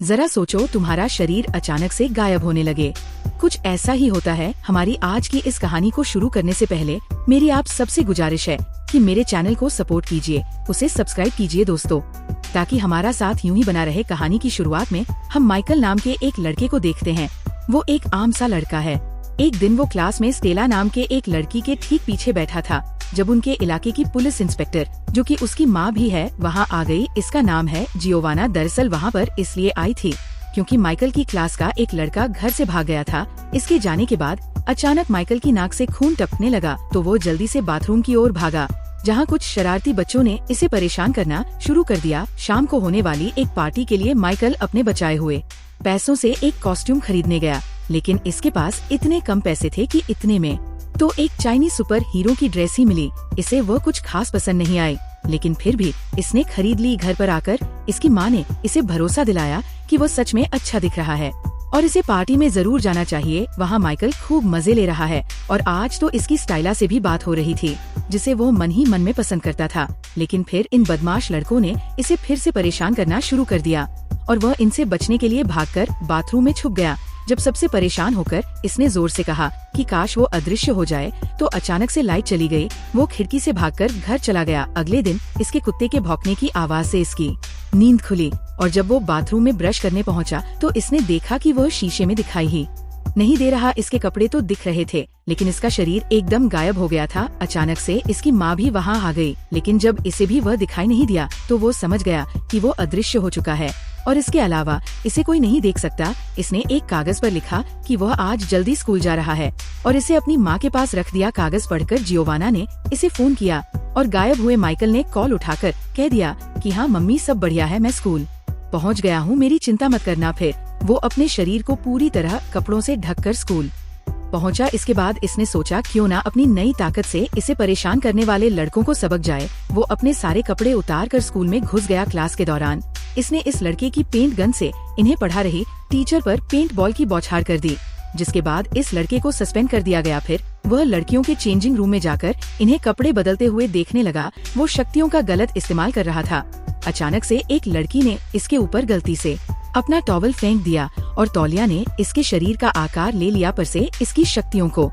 जरा सोचो, तुम्हारा शरीर अचानक से गायब होने लगे। कुछ ऐसा ही होता है। हमारी आज की इस कहानी को शुरू करने से पहले मेरी आप सबसे गुजारिश है कि मेरे चैनल को सपोर्ट कीजिए, उसे सब्सक्राइब कीजिए दोस्तों, ताकि हमारा साथ यूं ही बना रहे। कहानी की शुरुआत में हम माइकल नाम के एक लड़के को देखते हैं। वो एक आम सा लड़का है। एक दिन वो क्लास में स्टेला नाम के एक लड़की के ठीक पीछे बैठा था, जब उनके इलाके की पुलिस इंस्पेक्टर, जो कि उसकी माँ भी है, वहाँ आ गई। इसका नाम है जियोवाना। दरअसल वहाँ पर इसलिए आई थी क्योंकि माइकल की क्लास का एक लड़का घर से भाग गया था। इसके जाने के बाद अचानक माइकल की नाक से खून टपकने लगा, तो वो जल्दी से बाथरूम की ओर भागा, जहाँ कुछ शरारती बच्चों ने इसे परेशान करना शुरू कर दिया। शाम को होने वाली एक पार्टी के लिए माइकल अपने बचाए हुए पैसों से एक कॉस्ट्यूम खरीदने गया, लेकिन इसके पास इतने कम पैसे थे कि इतने में तो एक चाइनीज सुपर हीरो की ड्रेस ही मिली। इसे वह कुछ खास पसंद नहीं आई, लेकिन फिर भी इसने खरीद ली। घर पर आकर इसकी माँ ने इसे भरोसा दिलाया कि वो सच में अच्छा दिख रहा है और इसे पार्टी में जरूर जाना चाहिए। वहाँ माइकल खूब मजे ले रहा है और आज तो इसकी स्टाइला से भी बात हो रही थी, जिसे वो मन ही मन में पसंद करता था। लेकिन फिर इन बदमाश लड़कों ने इसे फिर से परेशान करना शुरू कर दिया और वह इनसे बचने के लिए भागकर बाथरूम में छुप गया। जब सबसे परेशान होकर इसने जोर से कहा कि काश वो अदृश्य हो जाए, तो अचानक से लाइट चली गई। वो खिड़की से भागकर घर चला गया। अगले दिन इसके कुत्ते के भौंकने की आवाज से इसकी नींद खुली और जब वो बाथरूम में ब्रश करने पहुंचा, तो इसने देखा कि वह शीशे में दिखाई ही नहीं दे रहा। इसके कपड़े तो दिख रहे थे, लेकिन इसका शरीर एकदम गायब हो गया था। अचानक से इसकी माँ भी वहाँ आ गई, लेकिन जब इसे भी वह दिखाई नहीं दिया, तो वो समझ गया कि वो अदृश्य हो चुका है और इसके अलावा इसे कोई नहीं देख सकता। इसने एक कागज पर लिखा कि वह आज जल्दी स्कूल जा रहा है और इसे अपनी माँ के पास रख दिया। कागज पढ़कर जियोवाना ने इसे फोन किया और गायब हुए माइकल ने कॉल उठाकर कह दिया कि हाँ मम्मी, सब बढ़िया है, मैं स्कूल पहुँच गया हूँ, मेरी चिंता मत करना। फिर वो अपने शरीर को पूरी तरह कपड़ों से ढककर स्कूल पहुंचा। इसके बाद इसने सोचा क्यों ना अपनी नई ताकत से इसे परेशान करने वाले लड़कों को सबक जाए। वो अपने सारे कपड़े उतार कर स्कूल में घुस गया। क्लास के दौरान इसने इस लड़के की पेंट गन से इन्हें पढ़ा रही टीचर पर पेंट बॉल की बौछार कर दी, जिसके बाद इस लड़के को सस्पेंड कर दिया गया। फिर वह लड़कियों के चेंजिंग रूम में जाकर इन्हें कपड़े बदलते हुए देखने लगा। वो शक्तियों का गलत इस्तेमाल कर रहा था। अचानक से एक लड़की ने इसके ऊपर गलती से अपना टॉवल फेंक दिया और तौलिया ने इसके शरीर का आकार ले लिया, पर से इसकी शक्तियों को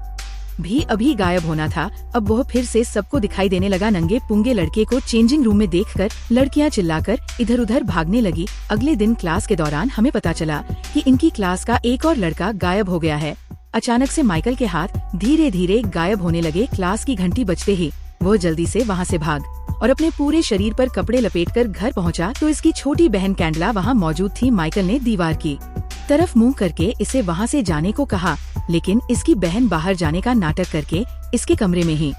भी अभी गायब होना था। अब वह फिर से सबको दिखाई देने लगा। नंगे पुंगे लड़के को चेंजिंग रूम में देखकर लड़कियां चिल्लाकर इधर उधर भागने लगी। अगले दिन क्लास के दौरान हमें पता चला कि इनकी क्लास का एक और लड़का गायब हो गया है। अचानक से माइकल के हाथ धीरे धीरे गायब होने लगे। क्लास की घंटी बजते ही वह जल्दी से वहाँ से भाग और अपने पूरे शरीर पर कपड़े लपेटकर घर पहुंचा, तो इसकी छोटी बहन कैंडला वहाँ मौजूद थी। माइकल ने दीवार की तरफ मुंह करके इसे वहाँ से जाने को कहा, लेकिन इसकी बहन बाहर जाने का नाटक करके इसके कमरे में ही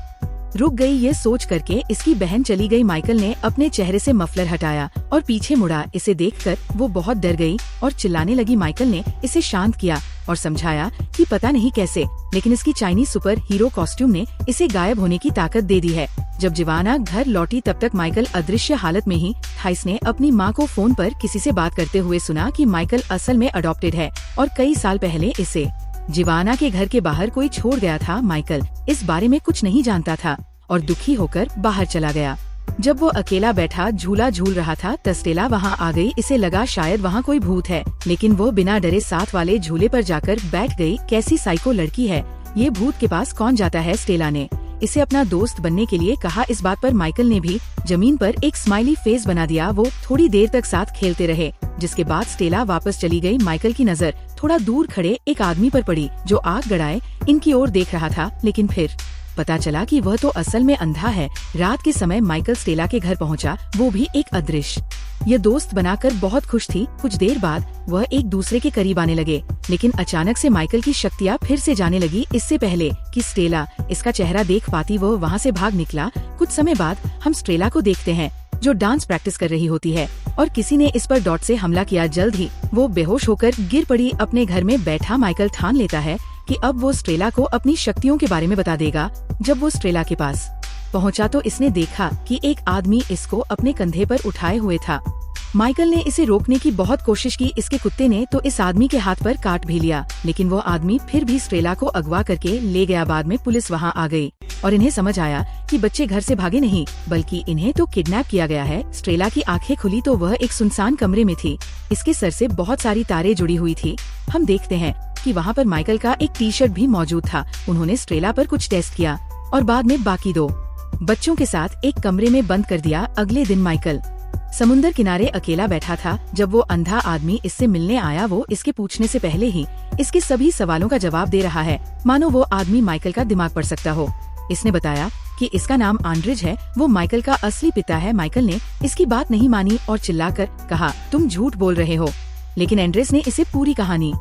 रुक गई। ये सोच करके इसकी बहन चली गई। माइकल ने अपने चेहरे से मफलर हटाया और पीछे मुड़ा। इसे देखकर वो बहुत डर गई और चिल्लाने लगी। माइकल ने इसे शांत किया और समझाया कि पता नहीं कैसे, लेकिन इसकी चाइनीज सुपर हीरो कॉस्ट्यूम ने इसे गायब होने की ताकत दे दी है। जब जिवाना घर लौटी, तब तक माइकल अदृश्य हालत में ही था। इसने अपनी माँ को फोन पर किसी से बात करते हुए सुना कि माइकल असल में अडॉप्टेड है और कई साल पहले इसे जिवाना के घर के बाहर कोई छोड़ गया था। माइकल इस बारे में कुछ नहीं जानता था और दुखी होकर बाहर चला गया। जब वो अकेला बैठा झूला झूल रहा था, स्टेला वहाँ आ गई। इसे लगा शायद वहाँ कोई भूत है, लेकिन वो बिना डरे साथ वाले झूले पर जाकर बैठ गई। कैसी साइको लड़की है ये, भूत के पास कौन जाता है। स्टेला ने इसे अपना दोस्त बनने के लिए कहा। इस बात पर माइकल ने भी जमीन पर एक स्माइली फेस बना दिया। वो थोड़ी देर तक साथ खेलते रहे, जिसके बाद स्टेला वापस चली गई। माइकल की नजर थोड़ा दूर खड़े एक आदमी पर पड़ी, जो आग गड़ाए इनकी ओर देख रहा था, लेकिन फिर पता चला कि वह तो असल में अंधा है। रात के समय माइकल स्टेला के घर पहुंचा, वो भी एक अदृश्य। ये दोस्त बनाकर बहुत खुश थी। कुछ देर बाद वह एक दूसरे के करीब आने लगे, लेकिन अचानक से माइकल की शक्तियाँ फिर से जाने लगी। इससे पहले कि स्टेला इसका चेहरा देख पाती, वो वहाँ से भाग निकला। कुछ समय बाद हम स्टेला को देखते हैं, जो डांस प्रैक्टिस कर रही होती है और किसी ने इस पर डॉट से हमला किया। जल्द ही वो बेहोश होकर गिर पड़ी। अपने घर में बैठा माइकल ठान लेता है कि अब वो स्टेला को अपनी शक्तियों के बारे में बता देगा। जब वो स्टेला के पास पहुंचा, तो इसने देखा कि एक आदमी इसको अपने कंधे पर उठाए हुए था। माइकल ने इसे रोकने की बहुत कोशिश की। इसके कुत्ते ने तो इस आदमी के हाथ पर काट भी लिया, लेकिन वो आदमी फिर भी स्ट्रेला को अगवा करके ले गया। बाद में पुलिस वहाँ आ गई और इन्हें समझ आया कि बच्चे घर से भागे नहीं, बल्कि इन्हें तो किडनैप किया गया है। स्ट्रेला की आंखें खुली तो वह एक सुनसान कमरे में थी। इसके सर से बहुत सारी तारें जुड़ी हुई थी। हम देखते हैं कि वहाँ पर माइकल का एक टी शर्ट भी मौजूद था। उन्होंने स्ट्रेला पर कुछ टेस्ट किया और बाद में बाकी 2 बच्चों के साथ एक कमरे में बंद कर दिया। अगले दिन माइकल समुंदर किनारे अकेला बैठा था। जब वो अंधा आदमी इससे मिलने आया, वो इसके पूछने से पहले ही इसके सभी सवालों का जवाब दे रहा है, मानो वो आदमी माइकल का दिमाग पढ़ सकता हो। इसने बताया कि इसका नाम आंड्रिज है, वो माइकल का असली पिता है। माइकल ने इसकी बात नहीं मानी और चिल्लाकर कहा, तुम झूठ बोल रहे हो। लेकिन एंड्रेस ने इसे पूरी कहानी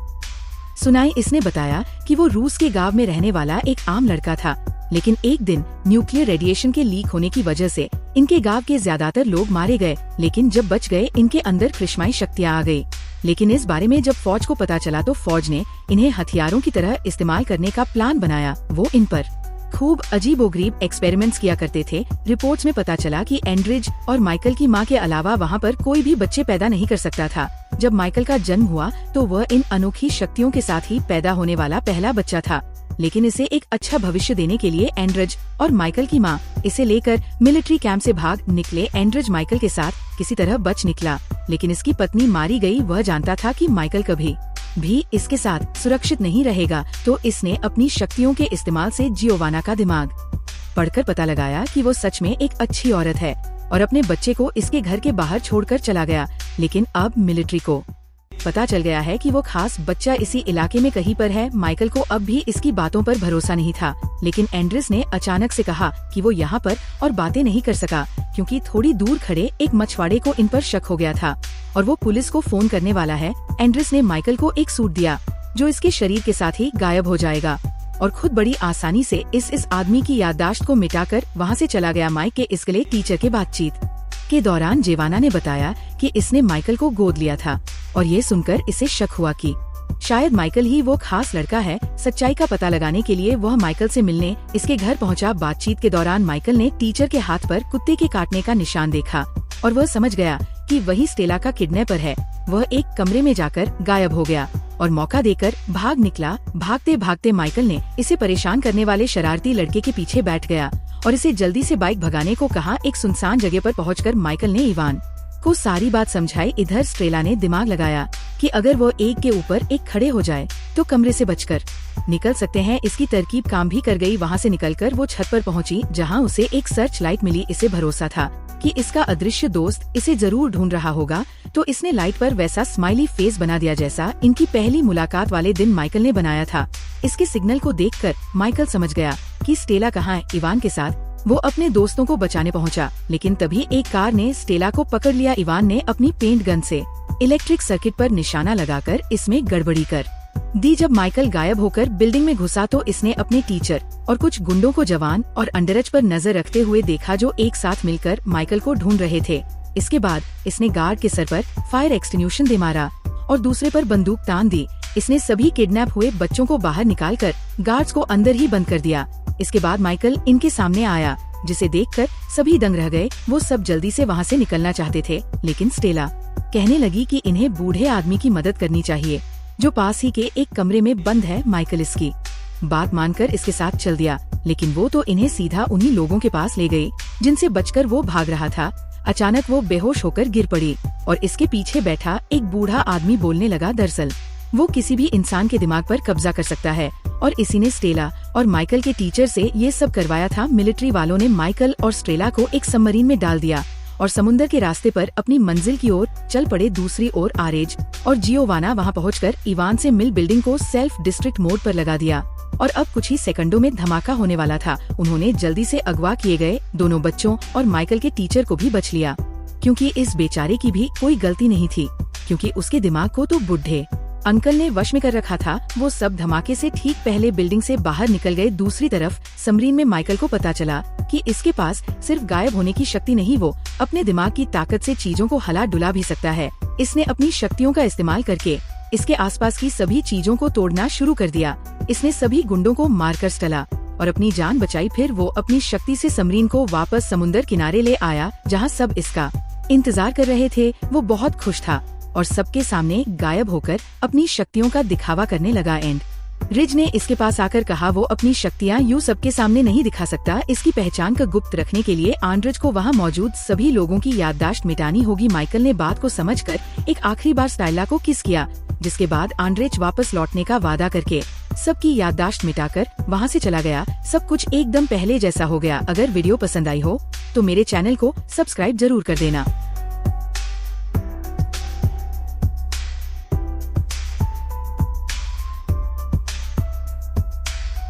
सुनाई। इसने बताया कि वो रूस के गांव में रहने वाला एक आम लड़का था, लेकिन एक दिन न्यूक्लियर रेडिएशन के लीक होने की वजह से इनके गांव के ज्यादातर लोग मारे गए। लेकिन जब बच गए, इनके अंदर कृष्माई शक्तियाँ आ गई। लेकिन इस बारे में जब फौज को पता चला तो फौज ने इन्हें हथियारों की तरह इस्तेमाल करने का प्लान बनाया। वो इन पर खूब अजीबोगरीब एक्सपेरिमेंट्स किया करते थे। रिपोर्ट्स में पता चला कि एंड्रिज और माइकल की मां के अलावा वहां पर कोई भी बच्चे पैदा नहीं कर सकता था। जब माइकल का जन्म हुआ तो वह इन अनोखी शक्तियों के साथ ही पैदा होने वाला पहला बच्चा था। लेकिन इसे एक अच्छा भविष्य देने के लिए एंड्रिज और माइकल की मां इसे लेकर मिलिट्री कैंप से भाग निकले। एंड्रिज माइकल के साथ किसी तरह बच निकला, लेकिन इसकी पत्नी मारी गई। वह जानता था कि माइकल कभी भी इसके साथ सुरक्षित नहीं रहेगा, तो इसने अपनी शक्तियों के इस्तेमाल से जियोवाना का दिमाग पढ़कर पता लगाया कि वो सच में एक अच्छी औरत है और अपने बच्चे को इसके घर के बाहर छोड़कर चला गया। लेकिन अब मिलिट्री को पता चल गया है कि वो खास बच्चा इसी इलाके में कहीं पर है। माइकल को अब भी इसकी बातों पर भरोसा नहीं था, लेकिन एंड्रिस ने अचानक से कहा कि वो यहाँ पर और बातें नहीं कर सका, क्योंकि थोड़ी दूर खड़े एक मछुआरे को इन पर शक हो गया था और वो पुलिस को फोन करने वाला है। एंड्रिस ने माइकल को एक सूट दिया जो इसके शरीर के साथ ही गायब हो जाएगा और खुद बड़ी आसानी से इस आदमी की याददाश्त को मिटाकर वहाँ से चला गया। माइक के इसके टीचर के बातचीत के दौरान जेवाना ने बताया कि इसने माइकल को गोद लिया था और ये सुनकर इसे शक हुआ कि शायद माइकल ही वो खास लड़का है। सच्चाई का पता लगाने के लिए वह माइकल से मिलने इसके घर पहुंचा। बातचीत के दौरान माइकल ने टीचर के हाथ पर कुत्ते के काटने का निशान देखा और वह समझ गया कि वही स्टेला का किडनैपर है। वह एक कमरे में जाकर गायब हो गया और मौका देकर भाग निकला। भागते भागते माइकल ने इसे परेशान करने वाले शरारती लड़के के पीछे बैठ गया और इसे जल्दी से बाइक भगाने को कहा। एक सुनसान जगह पर पहुंचकर माइकल ने इवान को सारी बात समझाई। इधर स्ट्रेला ने दिमाग लगाया कि अगर वो एक के ऊपर एक खड़े हो जाए तो कमरे से बचकर निकल सकते हैं। इसकी तरकीब काम भी कर गई। वहाँ से निकलकर वो छत पर पहुँची, जहाँ उसे एक सर्च लाइट मिली। इसे भरोसा था कि इसका अदृश्य दोस्त इसे जरूर ढूंढ रहा होगा, तो इसने लाइट पर वैसा स्माइली फेस बना दिया जैसा इनकी पहली मुलाकात वाले दिन माइकल ने बनाया था। इसके सिग्नल को देखकर माइकल समझ गया कि स्टेला कहाँ है। इवान के साथ वो अपने दोस्तों को बचाने पहुंचा, लेकिन तभी एक कार ने स्टेला को पकड़ लिया। इवान ने अपनी पेंट गन से इलेक्ट्रिक सर्किट पर निशाना लगाकर इसमें गड़बड़ी कर दी। जब माइकल गायब होकर बिल्डिंग में घुसा तो इसने अपने टीचर और कुछ गुंडों को जवान और अंडरएज पर नजर रखते हुए देखा, जो एक साथ मिलकर माइकल को ढूंढ रहे थे। इसके बाद इसने गार्ड के सर पर फायर एक्सटिंग्विशन दे मारा और दूसरे पर बंदूक तान दी। इसने सभी किडनैप हुए बच्चों को बाहर निकालकर गार्ड्स को अंदर ही बंद कर दिया। इसके बाद माइकल इनके सामने आया, जिसे देखकर सभी दंग रह गए। वो सब जल्दी से वहाँ से निकलना चाहते थे, लेकिन स्टेला कहने लगी कि इन्हें बूढ़े आदमी की मदद करनी चाहिए, जो पास ही के एक कमरे में बंद है। माइकल इसकी बात मानकर इसके साथ चल दिया, लेकिन वो तो इन्हें सीधा उन्हीं लोगों के पास ले गई जिनसे बचकर वो भाग रहा था। अचानक वो बेहोश होकर गिर पड़ी और इसके पीछे बैठा एक बूढ़ा आदमी बोलने लगा। दरअसल वो किसी भी इंसान के दिमाग पर कब्जा कर सकता है और इसी ने स्टेला और माइकल के टीचर से ये सब करवाया था। मिलिट्री वालों ने माइकल और स्टेला को एक सबमरीन में डाल दिया और समुद्र के रास्ते पर अपनी मंजिल की ओर चल पड़े। दूसरी ओर आरेज और जियोवाना वहां पहुंचकर इवान से मिल बिल्डिंग को सेल्फ डिस्ट्रिक्ट मोड पर लगा दिया और अब कुछ ही सेकंडों में धमाका होने वाला था। उन्होंने जल्दी से अगवा किए गए दोनों बच्चों और माइकल के टीचर को भी बच लिया, क्योंकि इस बेचारे की भी कोई गलती नहीं थी, क्योंकि उसके दिमाग को तो बुढ़े अंकल ने वश में कर रखा था। वो सब धमाके से ठीक पहले बिल्डिंग से बाहर निकल गए। दूसरी तरफ सबमरीन में माइकल को पता चला कि इसके पास सिर्फ गायब होने की शक्ति नहीं, वो अपने दिमाग की ताकत से चीजों को हिला डुला भी सकता है। इसने अपनी शक्तियों का इस्तेमाल करके इसके आसपास की सभी चीजों को तोड़ना शुरू कर दिया। इसने सभी गुंडों को मारकर टला और अपनी जान बचाई। फिर वो अपनी शक्ति से सबमरीन को वापस समुद्र किनारे ले आया, जहाँ सब इसका इंतजार कर रहे थे वो बहुत खुश था और सबके सामने गायब होकर अपनी शक्तियों का दिखावा करने लगा। एंड रिज ने इसके पास आकर कहा वो अपनी शक्तियाँ यूँ सबके सामने नहीं दिखा सकता, इसकी पहचान का गुप्त रखने के लिए आंड्रेज को वहाँ मौजूद सभी लोगों की याददाश्त मिटानी होगी। माइकल ने बात को समझकर एक आखिरी बार स्टाइला को किस किया, जिसके बाद आंड्रेज वापस लौटने का वादा करके सबकी याददाश्त मिटाकर वहाँ से चला गया। सब कुछ एकदम पहले जैसा हो गया। अगर वीडियो पसंद आई हो तो मेरे चैनल को सब्सक्राइब जरूर कर देना।